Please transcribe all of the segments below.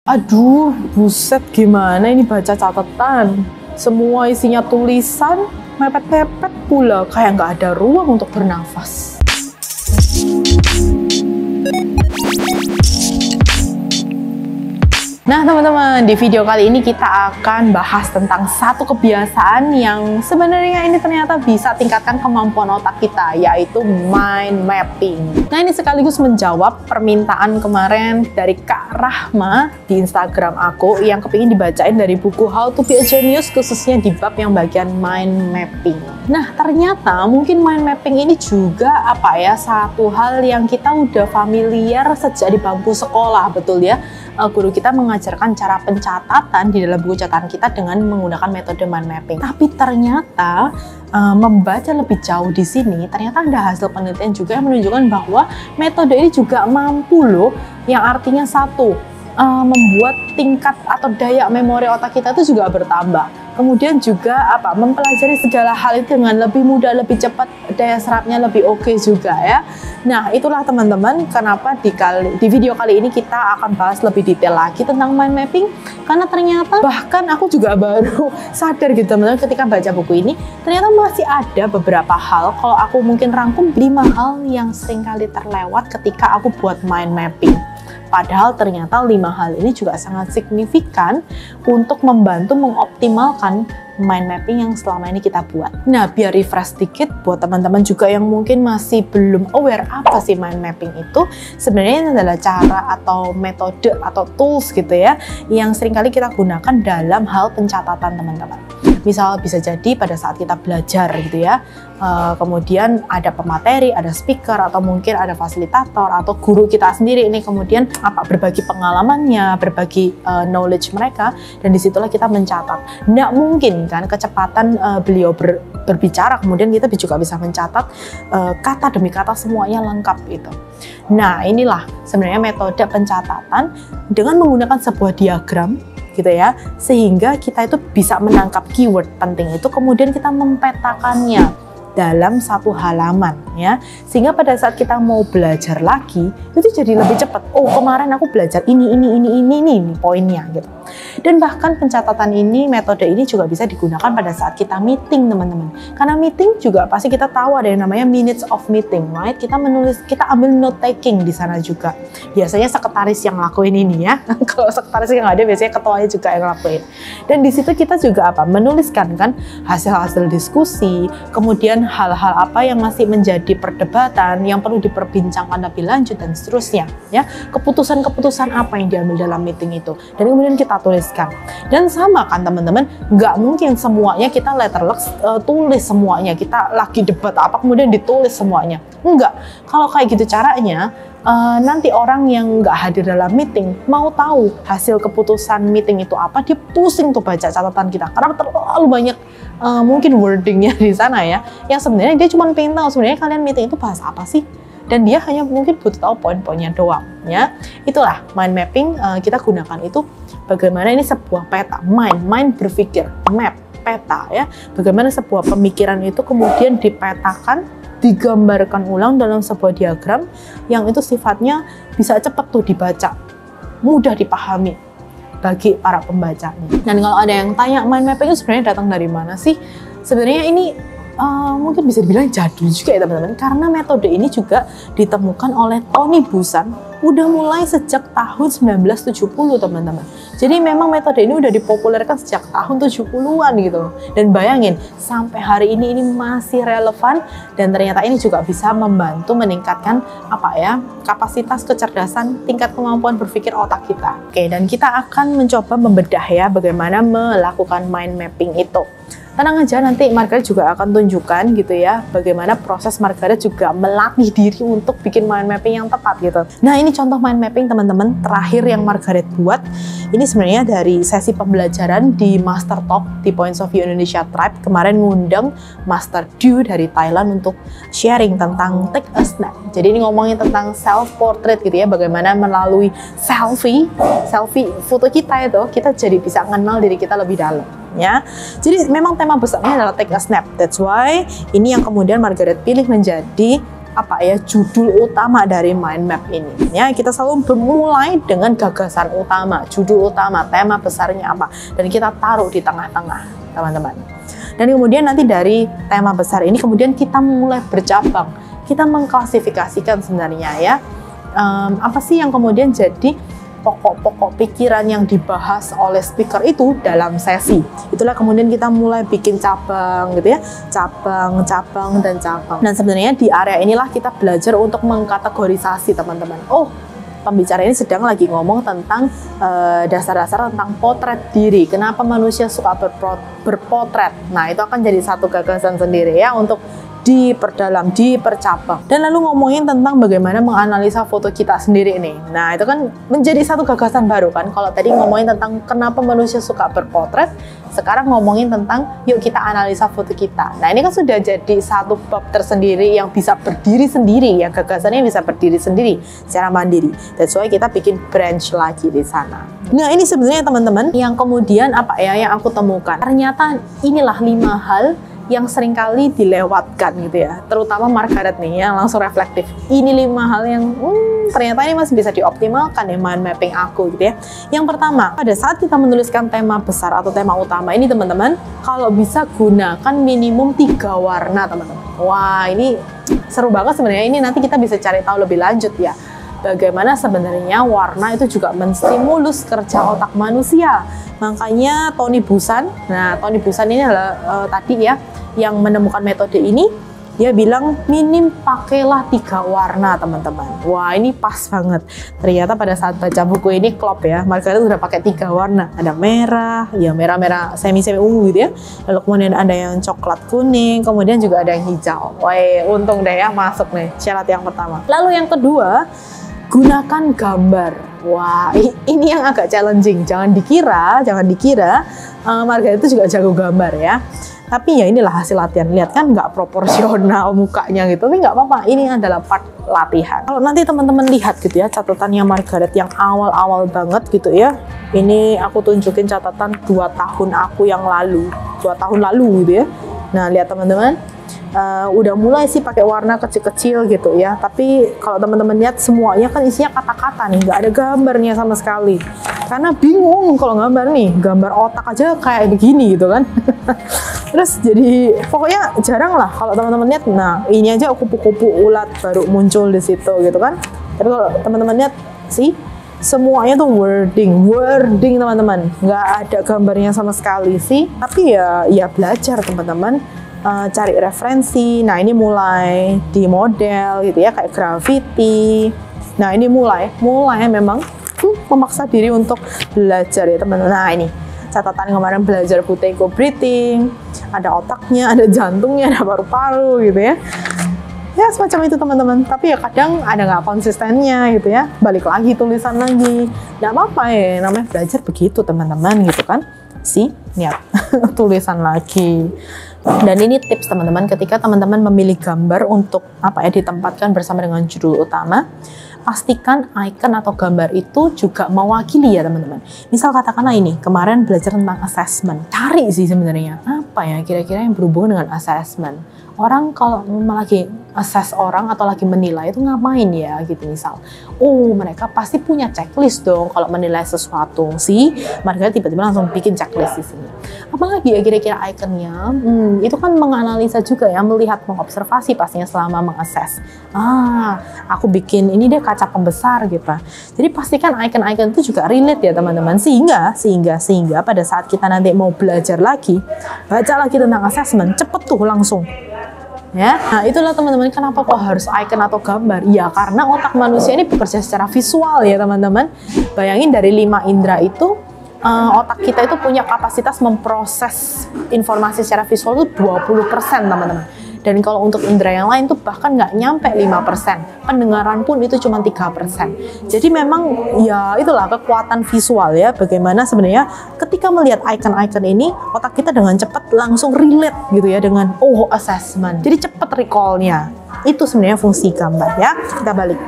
Aduh, buset gimana ini baca catatan. Semua isinya tulisan, mepet-mepet pula, kayak nggak ada ruang untuk bernafas. Nah teman-teman, di video kali ini kita akan bahas tentang satu kebiasaan yang sebenarnya ini ternyata bisa tingkatkan kemampuan otak kita, yaitu mind mapping. Nah ini sekaligus menjawab permintaan kemarin dari Kak Rahma di Instagram aku yang kepingin dibacain dari buku How to be a Genius, khususnya di bab yang bagian mind mapping. Nah ternyata mungkin mind mapping ini juga satu hal yang kita udah familiar sejak di bangku sekolah, betul ya? Guru kita mengajarkan cara pencatatan di dalam buku catatan kita dengan menggunakan metode mind mapping. Tapi ternyata membaca lebih jauh di sini, ternyata ada hasil penelitian juga yang menunjukkan bahwa metode ini juga mampu loh, yang artinya satu, membuat tingkat atau daya memori otak kita itu juga bertambah. Kemudian juga mempelajari segala hal itu dengan lebih mudah, lebih cepat, daya serapnya lebih oke juga ya. Nah itulah teman-teman kenapa di video kali ini kita akan bahas lebih detail lagi tentang mind mapping, karena ternyata bahkan aku juga baru sadar gitu teman-teman ketika baca buku ini, ternyata masih ada beberapa hal, kalau aku mungkin rangkum 5 hal yang seringkali terlewat ketika aku buat mind mapping. Padahal ternyata 5 hal ini juga sangat signifikan untuk membantu mengoptimalkan mind mapping yang selama ini kita buat. Nah, biar refresh dikit buat teman-teman juga yang mungkin masih belum aware apa sih mind mapping itu, sebenarnya ini adalah cara atau metode atau tools gitu ya, yang seringkali kita gunakan dalam hal pencatatan teman-teman. Misal bisa jadi pada saat kita belajar gitu ya, kemudian ada pemateri, ada speaker, atau mungkin ada fasilitator atau guru kita sendiri ini kemudian berbagi pengalamannya, berbagi knowledge mereka, dan disitulah kita mencatat. Nggak mungkin kan kecepatan beliau berbicara kemudian kita juga bisa mencatat kata demi kata semuanya lengkap itu. Nah inilah sebenarnya metode pencatatan dengan menggunakan sebuah diagram gitu ya, sehingga kita itu bisa menangkap keyword penting itu, kemudian kita mempetakannya dalam satu halaman ya, sehingga pada saat kita mau belajar lagi itu jadi lebih cepat. Oh kemarin aku belajar ini poinnya gitu. Dan bahkan pencatatan ini, metode ini juga bisa digunakan pada saat kita meeting teman-teman, karena meeting juga pasti kita tahu ada yang namanya minutes of meeting, right? Kita ambil note taking di sana juga. Biasanya sekretaris yang ngelakuin ini ya. Kalau sekretaris yang nggak ada, biasanya ketuanya juga yang ngelakuin. Dan di situ kita juga menuliskan kan hasil-hasil diskusi, kemudian hal-hal apa yang masih menjadi perdebatan yang perlu diperbincangkan lebih lanjut dan seterusnya ya, keputusan-keputusan apa yang diambil dalam meeting itu, dan kemudian kita tuliskan. Dan sama kan teman-teman, nggak mungkin semuanya kita letterless tulis semuanya, kita lagi debat kemudian ditulis semuanya, enggak. Kalau kayak gitu caranya, nanti orang yang nggak hadir dalam meeting mau tahu hasil keputusan meeting itu apa, dia pusing tuh baca catatan kita karena terlalu banyak mungkin wordingnya di sana ya, yang sebenarnya dia cuma pengen tahu sebenarnya kalian meeting itu bahas apa sih, dan dia hanya mungkin butuh tahu poin-poinnya doang ya. Itulah mind mapping, kita gunakan itu bagaimana ini sebuah peta, mind berpikir, map, peta ya, bagaimana sebuah pemikiran itu kemudian dipetakan, digambarkan ulang dalam sebuah diagram yang itu sifatnya bisa cepat tuh dibaca, mudah dipahami bagi para pembacanya. Dan kalau ada yang tanya mind mapping itu sebenarnya datang dari mana sih? Sebenarnya ini mungkin bisa dibilang jadul juga ya teman-teman, karena metode ini juga ditemukan oleh Tony Buzan udah mulai sejak tahun 1970 teman-teman. Jadi memang metode ini udah dipopulerkan sejak tahun 70-an gitu. Dan bayangin sampai hari ini masih relevan, dan ternyata ini juga bisa membantu meningkatkan kapasitas kecerdasan, tingkat kemampuan berpikir otak kita. Oke, dan kita akan mencoba membedah ya bagaimana melakukan mind mapping itu. Tenang aja, nanti Margaret juga akan tunjukkan gitu ya bagaimana proses Margaret juga melatih diri untuk bikin mind mapping yang tepat gitu. Nah ini contoh mind mapping teman-teman terakhir yang Margaret buat. Ini sebenarnya dari sesi pembelajaran di Master Talk di Points of View Indonesia Tribe. Kemarin ngundang Master Du dari Thailand untuk sharing tentang Take a Snap. Jadi ini ngomongin tentang self portrait gitu ya, bagaimana melalui selfie foto kita itu kita jadi bisa mengenal diri kita lebih dalam. Ya, jadi memang tema besarnya adalah take a snap. That's why ini yang kemudian Margaret pilih menjadi apa ya, judul utama dari mind map ini. Ya, kita selalu bermulai dengan gagasan utama, judul utama, tema besarnya apa, dan kita taruh di tengah-tengah, teman-teman. Dan kemudian nanti dari tema besar ini kemudian kita mulai bercabang, kita mengklasifikasikan sebenarnya ya, apa sih yang kemudian jadi pokok-pokok pikiran yang dibahas oleh speaker itu dalam sesi. Itulah kemudian kita mulai bikin cabang gitu ya, cabang, cabang, dan cabang. Dan sebenarnya di area inilah kita belajar untuk mengkategorisasi, teman-teman. Oh, pembicara ini sedang lagi ngomong tentang dasar-dasar tentang potret diri. Kenapa manusia suka berpotret? Nah, itu akan jadi satu gagasan sendiri ya untuk diperdalam, dipercabang. Dan lalu ngomongin tentang bagaimana menganalisa foto kita sendiri nih. Nah, itu kan menjadi satu gagasan baru kan. Kalau tadi ngomongin tentang kenapa manusia suka berpotret, sekarang ngomongin tentang yuk kita analisa foto kita. Nah, ini kan sudah jadi satu bab tersendiri yang bisa berdiri sendiri, yang gagasannya bisa berdiri sendiri secara mandiri. That's why kita bikin branch lagi di sana. Nah, ini sebenarnya teman-teman yang kemudian apa ya yang aku temukan. Ternyata inilah 5 hal yang seringkali dilewatkan gitu ya, terutama Margaret nih yang langsung reflektif. Ini 5 hal yang ternyata ini masih bisa dioptimalkan ya mind mapping aku gitu ya. Yang pertama, pada saat kita menuliskan tema besar atau tema utama ini teman-teman, kalau bisa gunakan minimum 3 warna teman-teman. Wah, ini seru banget sebenarnya. Ini nanti kita bisa cari tahu lebih lanjut ya, bagaimana sebenarnya warna itu juga menstimulus kerja otak manusia. Makanya Tony Buzan, nah Tony Buzan ini adalah tadi ya yang menemukan metode ini, dia bilang minim pakailah 3 warna teman-teman. Wah, ini pas banget. Ternyata pada saat baca buku ini klop ya, Margaret udah pakai 3 warna. Ada merah, ya merah-merah semi-semi ungu gitu ya. Lalu kemudian ada yang coklat kuning, kemudian juga ada yang hijau. Wah, untung deh ya masuk nih syarat yang pertama. Lalu yang kedua, gunakan gambar. Wah, ini yang agak challenging. Jangan dikira Margaret itu juga jago gambar ya. Tapi ya inilah hasil latihan. Lihat kan nggak proporsional mukanya gitu. Tapi nggak apa-apa, ini adalah part latihan. Kalau nanti teman-teman lihat gitu ya, catatannya Margaret yang awal-awal banget gitu ya. Ini aku tunjukin catatan 2 tahun aku yang lalu. 2 tahun lalu gitu ya. Nah, lihat teman-teman. Udah mulai sih pakai warna kecil-kecil gitu ya, tapi kalau teman-teman lihat semuanya kan isinya kata-kata nih, nggak ada gambarnya sama sekali karena bingung kalau gambar nih, gambar otak aja kayak begini gitu kan. Terus jadi pokoknya jarang lah kalau teman-teman lihat. Nah, ini aja kupu-kupu ulat baru muncul di situ gitu kan. Tapi kalau teman-teman lihat sih semuanya tuh wording teman-teman, nggak ada gambarnya sama sekali sih. Tapi ya belajar teman-teman, cari referensi. Nah, ini mulai di model gitu ya, kayak graffiti. Nah, ini mulai memang memaksa diri untuk belajar ya teman-teman. Nah, ini catatan kemarin belajar Buteyko breathing, ada otaknya, ada jantungnya, ada paru-paru gitu ya. Ya semacam itu teman-teman. Tapi ya kadang ada nggak konsistennya gitu ya, balik lagi tulisan lagi. Nggak apa-apa ya, namanya belajar begitu teman-teman gitu kan. Niat tulisan lagi. Dan ini tips teman-teman, ketika teman-teman memilih gambar untuk apa ya ditempatkan bersama dengan judul utama, pastikan icon atau gambar itu juga mewakili ya teman-teman. Misal katakanlah ini kemarin belajar tentang assessment, cari sih sebenarnya apa ya kira-kira yang berhubungan dengan assessment. Orang kalau lagi assess orang atau lagi menilai itu ngapain ya gitu misal. Oh, mereka pasti punya checklist dong kalau menilai sesuatu. Margaret tiba-tiba langsung bikin checklist di sini. Apalagi ya kira-kira ikonnya? Itu kan menganalisa juga ya, melihat, mengobservasi pastinya selama mengakses. Aku bikin ini deh kaca pembesar gitu. Jadi pastikan icon-icon itu juga relate ya teman-teman, sehingga pada saat kita nanti mau belajar lagi, baca lagi tentang assessment, cepet tuh langsung. Ya, nah itulah teman-teman kenapa kok harus icon atau gambar. Ya karena otak manusia ini bekerja secara visual ya teman-teman. Bayangin dari 5 indera itu otak kita itu punya kapasitas memproses informasi secara visual itu 20% teman-teman. Dan kalau untuk indera yang lain tuh bahkan nggak nyampe 5%. Pendengaran pun itu cuma 3%. Jadi memang ya itulah kekuatan visual ya. Bagaimana sebenarnya ketika melihat icon-icon ini, otak kita dengan cepat langsung relate gitu ya dengan assessment. Jadi cepat recall-nya. Itu sebenarnya fungsi gambar ya. Kita balik.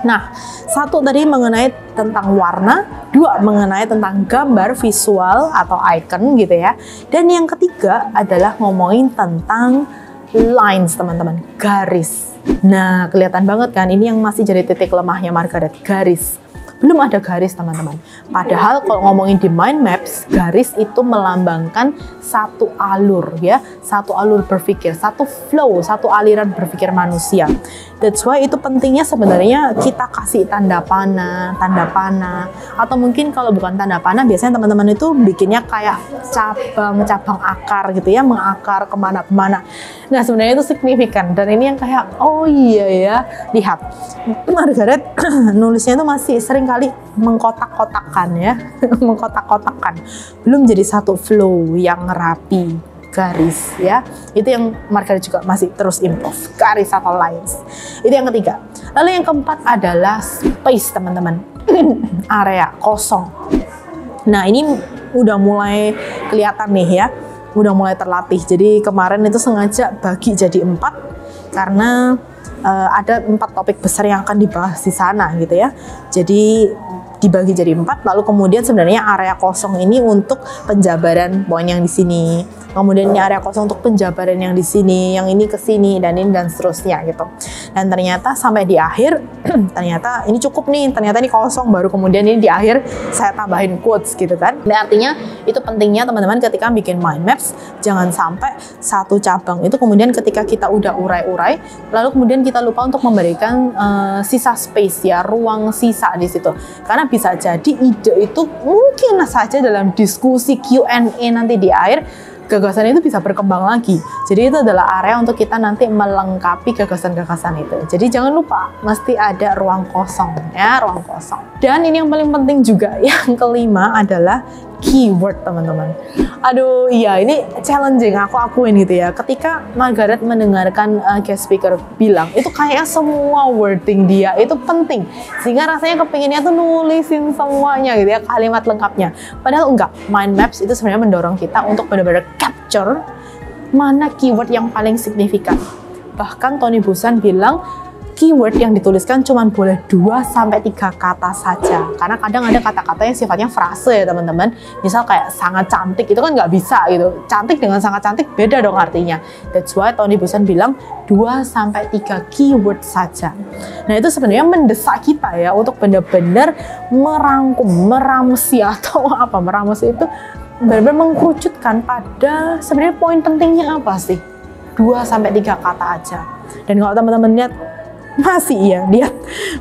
Nah, 1 tadi mengenai tentang warna, 2 mengenai tentang gambar visual atau icon gitu ya. Dan yang ketiga adalah ngomongin tentang lines teman-teman, garis. Nah, kelihatan banget kan, ini yang masih jadi titik lemahnya Margaret, garis. Belum ada garis teman-teman. Padahal kalau ngomongin di mind maps, garis itu melambangkan satu alur ya, satu alur berpikir, satu flow, satu aliran berpikir manusia. That's why itu pentingnya sebenarnya kita kasih tanda panah, atau mungkin kalau bukan tanda panah, biasanya teman-teman itu bikinnya kayak cabang-cabang akar gitu ya, mengakar kemana-kemana. Nah, sebenarnya itu signifikan, dan ini yang kayak, oh iya ya, lihat, Margaret nulisnya itu masih sering kali mengkotak-kotakan ya, mengkotak-kotakan, belum jadi satu flow yang rapi, garis ya. Itu yang Margaret juga masih terus improve, garis atau lines. Itu yang ketiga. Lalu yang keempat adalah space teman-teman, area kosong. Nah, ini udah mulai kelihatan nih ya, udah mulai terlatih. Jadi kemarin itu sengaja bagi jadi 4 karena ada 4 topik besar yang akan dibahas di sana gitu ya. Jadi dibagi jadi 4, lalu kemudian sebenarnya area kosong ini untuk penjabaran poin yang di sini. Kemudian ini area kosong untuk penjabaran yang di sini, yang ini ke sini, dan ini dan seterusnya gitu. Dan ternyata sampai di akhir, ternyata ini cukup nih, ternyata ini kosong, baru kemudian ini di akhir saya tambahin quotes gitu kan. Dan artinya itu pentingnya teman-teman ketika bikin mind maps, jangan sampai satu cabang itu kemudian ketika kita udah urai-urai, lalu kemudian kita lupa untuk memberikan sisa space ya, ruang sisa di situ. Karena bisa jadi ide itu mungkin saja dalam diskusi Q&A nanti di akhir, gagasan itu bisa berkembang lagi. Jadi itu adalah area untuk kita nanti melengkapi gagasan-gagasan itu. Jadi jangan lupa, mesti ada ruang kosong ya, ruang kosong. Dan ini yang paling penting juga, yang kelima adalah keyword teman-teman. Aduh iya, ini challenging, aku akuin gitu ya. Ketika Margaret mendengarkan guest speaker bilang, itu kayak semua wording dia itu penting, sehingga rasanya kepinginnya tuh nulisin semuanya gitu ya, kalimat lengkapnya. Padahal enggak, mind maps itu sebenarnya mendorong kita untuk benar-benar capture mana keyword yang paling signifikan. Bahkan Tony Buzan bilang keyword yang dituliskan cuma boleh 2-3 kata saja, karena kadang ada kata-kata yang sifatnya frase ya teman-teman. Misal kayak sangat cantik, itu kan nggak bisa gitu, cantik dengan sangat cantik beda dong artinya. That's why Tony Buzan bilang 2-3 keyword saja. Nah, itu sebenarnya mendesak kita ya untuk benar-benar merangkum, meramsi atau apa, meramsi itu benar-benar mengkerucutkan pada sebenarnya poin pentingnya apa sih. 2-3 kata aja. Dan kalau teman-teman lihat, masih iya, lihat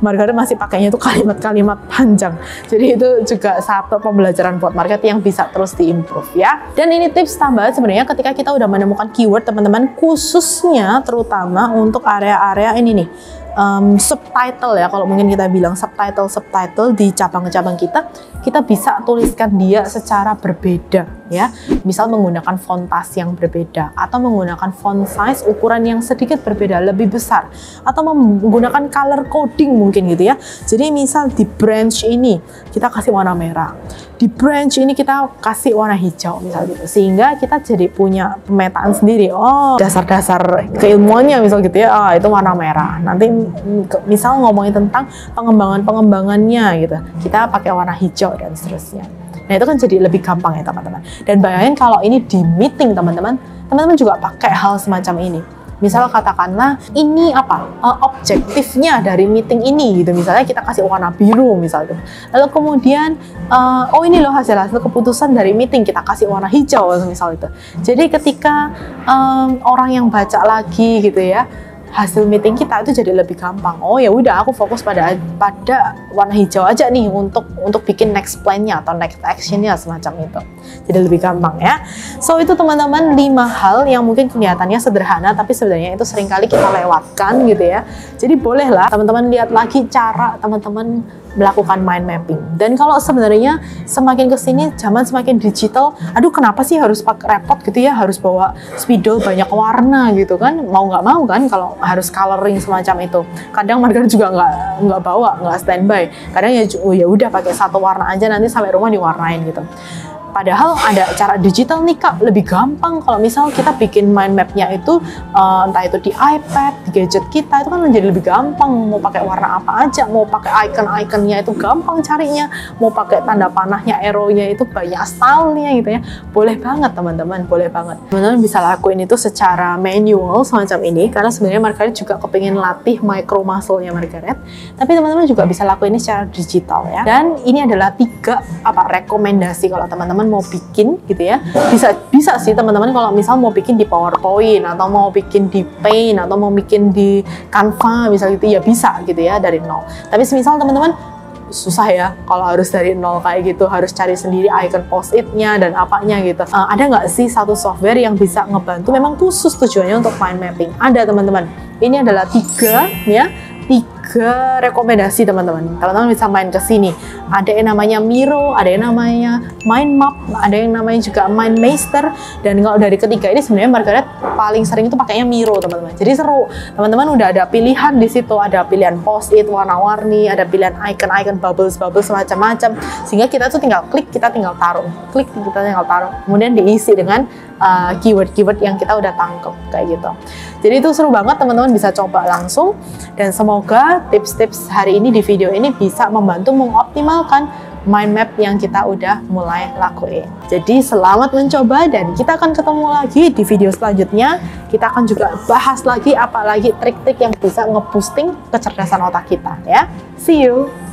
Margaret masih pakainya itu kalimat-kalimat panjang. Jadi itu juga satu pembelajaran buat Margaret yang bisa terus diimprove ya. Dan ini tips tambahan sebenarnya ketika kita udah menemukan keyword teman-teman, khususnya terutama untuk area-area ini nih, subtitle ya, kalau mungkin kita bilang subtitle di cabang-cabang kita bisa tuliskan dia secara berbeda ya. Misal menggunakan font yang berbeda, atau menggunakan font size ukuran yang sedikit berbeda, lebih besar, atau menggunakan color coding mungkin gitu ya. Jadi misal di branch ini kita kasih warna merah, di branch ini kita kasih warna hijau misal gitu, sehingga kita jadi punya pemetaan sendiri. Oh, dasar-dasar keilmuannya misal gitu ya, itu warna merah. Nanti misal ngomongin tentang pengembangannya gitu, kita pakai warna hijau dan seterusnya. Nah, itu kan jadi lebih gampang ya teman-teman. Dan bayangin kalau ini di meeting teman-teman juga pakai hal semacam ini. Misal katakanlah ini apa objektifnya dari meeting ini gitu, misalnya kita kasih warna biru misalnya. Lalu kemudian oh ini loh hasil keputusan dari meeting, kita kasih warna hijau misal itu. Jadi ketika orang yang baca lagi gitu ya, hasil meeting kita itu jadi lebih gampang. Oh ya udah, aku fokus pada warna hijau aja nih untuk bikin next plan-nya atau next action-nya semacam itu. Jadi lebih gampang ya. So itu teman-teman 5 hal yang mungkin kelihatannya sederhana tapi sebenarnya itu seringkali kita lewatkan gitu ya. Jadi bolehlah teman-teman lihat lagi cara teman-teman melakukan mind mapping. Dan kalau sebenarnya semakin kesini zaman semakin digital, aduh kenapa sih harus pakai repot gitu ya, harus bawa spidol banyak warna gitu kan, mau nggak mau kan kalau harus coloring semacam itu. Kadang Margaret juga nggak bawa, nggak standby. Kadang ya udah pakai satu warna aja, nanti sampai rumah diwarnain gitu. Padahal ada cara digital nih Kak, lebih gampang kalau misal kita bikin mind map-nya itu entah itu di iPad, di gadget kita, itu kan menjadi lebih gampang. Mau pakai warna apa aja, mau pakai icon-iconnya itu gampang carinya, mau pakai tanda panahnya, arrow-nya itu banyak stylenya gitu ya. Boleh banget teman-teman, boleh banget. Teman-teman bisa lakuin itu secara manual semacam ini, karena sebenarnya Margaret juga kepingin latih micro muscle-nya Margaret. Tapi teman-teman juga bisa lakuin ini secara digital ya. Dan ini adalah 3 rekomendasi kalau teman-teman mau bikin gitu ya. Bisa sih teman-teman kalau misal mau bikin di PowerPoint atau mau bikin di Paint atau mau bikin di Canva misal gitu ya, bisa gitu ya dari nol. Tapi semisal teman-teman susah ya kalau harus dari nol kayak gitu, harus cari sendiri icon post-it-nya dan apanya gitu. Ada nggak sih satu software yang bisa ngebantu memang khusus tujuannya untuk mind mapping? Ada teman-teman. Ini adalah 3 rekomendasi teman-teman. Teman-teman bisa main ke sini. Ada yang namanya Miro, ada yang namanya Mind Map, ada yang namanya juga Mind Master. Dan kalau dari ketiga ini sebenarnya Margaret paling sering itu pakainya Miro teman-teman. Jadi seru. Teman-teman udah ada pilihan di situ, ada pilihan post-it warna-warni, ada pilihan icon-icon bubbles macam-macam. Sehingga kita tuh tinggal klik, kita tinggal taruh. Klik, kita tinggal taruh. Kemudian diisi dengan keyword-keyword yang kita udah tangkep kayak gitu. Jadi itu seru banget, teman-teman bisa coba langsung. Dan semoga tips-tips hari ini di video ini bisa membantu mengoptimalkan mind map yang kita udah mulai lakuin. Jadi selamat mencoba dan kita akan ketemu lagi di video selanjutnya. Kita akan juga bahas lagi apalagi trik-trik yang bisa nge-boosting kecerdasan otak kita ya. See you!